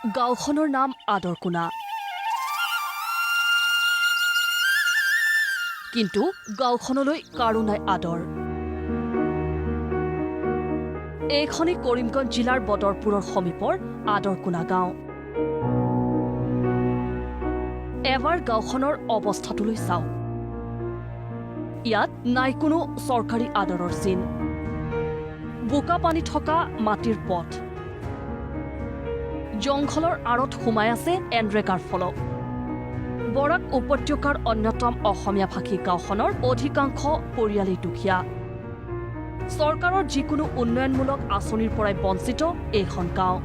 গাঁওখনৰ নাম আদৰকোনা। কিন্তু গাঁওখনলৈ কাৰো নাই আদৰ। এইখনেই কৰিমগঞ্জ জিলাৰ বদৰপুৰৰ সমীপৰ আদৰকোনা গাঁও। এবাৰ গাঁওখনৰ অৱস্থাটোলৈ চাওক। ইয়াত নাই কোনো চৰকাৰী আদৰৰ চিন। বোকা পানী থকা মাটিৰ পথ। জংঘলৰ আঁৰত সোমাই আছে এনৰেগাৰ ফলক। বৰাক উপত্যকাৰ অন্যতম অসমীয়া ভাষী গাঁওখনৰ অধিকাংশ পৰিয়ালেই দুখীয়া। চৰকাৰৰ যিকোনো উন্নয়নমূলক আঁচনিৰ পৰাই বঞ্চিত এইখন গাঁও।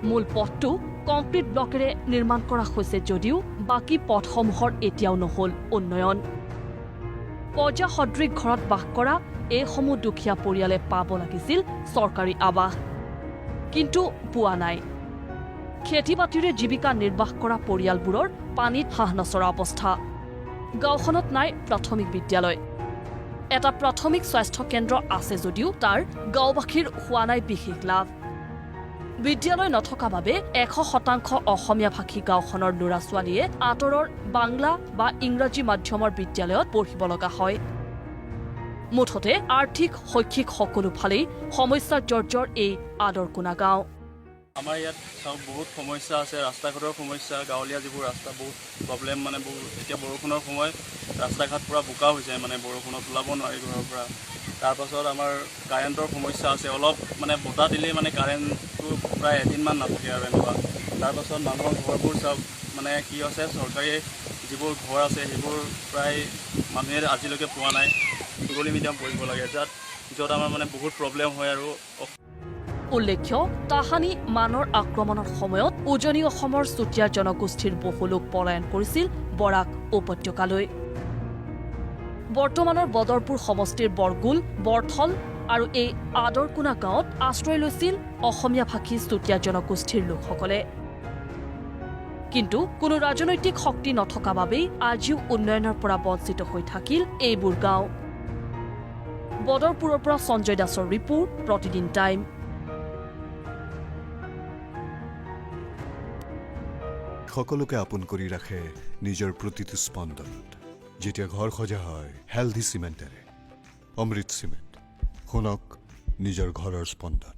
মূল পথটো কংক্ৰিট ব্লকেৰে নিৰ্মাণ কৰা হৈছে যদিও বাকী পথসমূহৰ এতিয়াও নহল উন্নয়ন। পৰ্যা সদৃশ ঘৰত বাস কৰা এইসমূহ দুখীয়া পৰিয়ালে পাব লাগিছিল চৰকাৰী আৱাস, কিন্তু পোৱা নাই। খেতি বাতিৰে জীৱিকা নিৰ্বাহ কৰা পৰিয়ালবোৰৰ পানীত হাঁহ নচৰা অৱস্থা। গাঁওখনত নাই প্ৰাথমিক বিদ্যালয়। এটা প্ৰাথমিক স্বাস্থ্য কেন্দ্ৰ আছে যদিও তাৰ গাঁওবাসীৰ হোৱা নাই বিশেষ লাভ। বিদ্যালয় নথকা বাবে 100% অসমীয়া ভাষী গাঁওখনৰ ল'ৰা ছোৱালীয়ে আঁতৰৰ বাংলা বা ইংৰাজী মাধ্যমৰ বিদ্যালয়ত পঢ়িব লগা হয়। মুঠতে আৰ্থিক শৈক্ষিক সকলো ফালেই সমস্যাৰ জৰ্জৰ এই আদৰকোনা গাঁও। আমাৰ ইয়াত বহুত সমস্যা আছে, ৰাস্তা ঘাটৰ সমস্যা, গাঁৱলীয়া যিবোৰ ৰাস্তা বহুত প্ৰব্লেম, মানে বহুত এতিয়া বৰষুণৰ সময় ৰাস্তা ঘাট পূৰা বোকা হৈ যায়, মানে বৰষুণত ওলাব নোৱাৰি ঘৰৰ পৰা। তাৰপাছত আমাৰ কাৰেণ্টৰ সমস্যা আছে, অলপ মানে বতাহ দিলেই মানে কাৰেণ্টটো প্ৰায় এদিনমান নাথাকে আৰু এনেকুৱা। তাৰপাছত মানুহৰ ঘৰবোৰ চব মানে কি হৈছে, চৰকাৰী যিবোৰ ঘৰ আছে সেইবোৰ প্ৰায় মানুহে আজিলৈকে পোৱা নাই। বেংগলী মিডিয়াম পঢ়িব লাগে, য'ত আমাৰ মানে বহুত প্ৰব্লেম হয় আৰু। উল্লেখ্য, তাহানি মানৰ আক্ৰমণৰ সময়ত উজনি অসমৰ চুতীয়া জনগোষ্ঠীৰ বহু লোক পলায়ন কৰিছিল বৰাক উপত্যকালৈ। বৰ্তমানৰ বদৰপুৰ সমষ্টিৰ বৰগুল, বৰথল আৰু এই আদৰকোনা গাঁৱত আশ্ৰয় লৈছিল অসমীয়া ভাষী চুতীয়া জনগোষ্ঠীৰ লোকসকলে। কিন্তু কোনো ৰাজনৈতিক শক্তি নথকা বাবেই আজিও উন্নয়নৰ পৰা বঞ্চিত হৈ থাকিল এইবোৰ গাঁও। বদৰপুৰৰ পৰা সঞ্জয় দাসৰ ৰিপোৰ্ট, প্ৰতিদিন টাইম। সকলোকে আপোন কৰি ৰাখে নিজৰ প্ৰতিটো স্পন্দনত। যেতিয়া ঘৰ সজা হয় হেলথি চিমেণ্টেৰে, অমৃত চিমেণ্ট, শুনক নিজৰ ঘৰৰ স্পন্দন।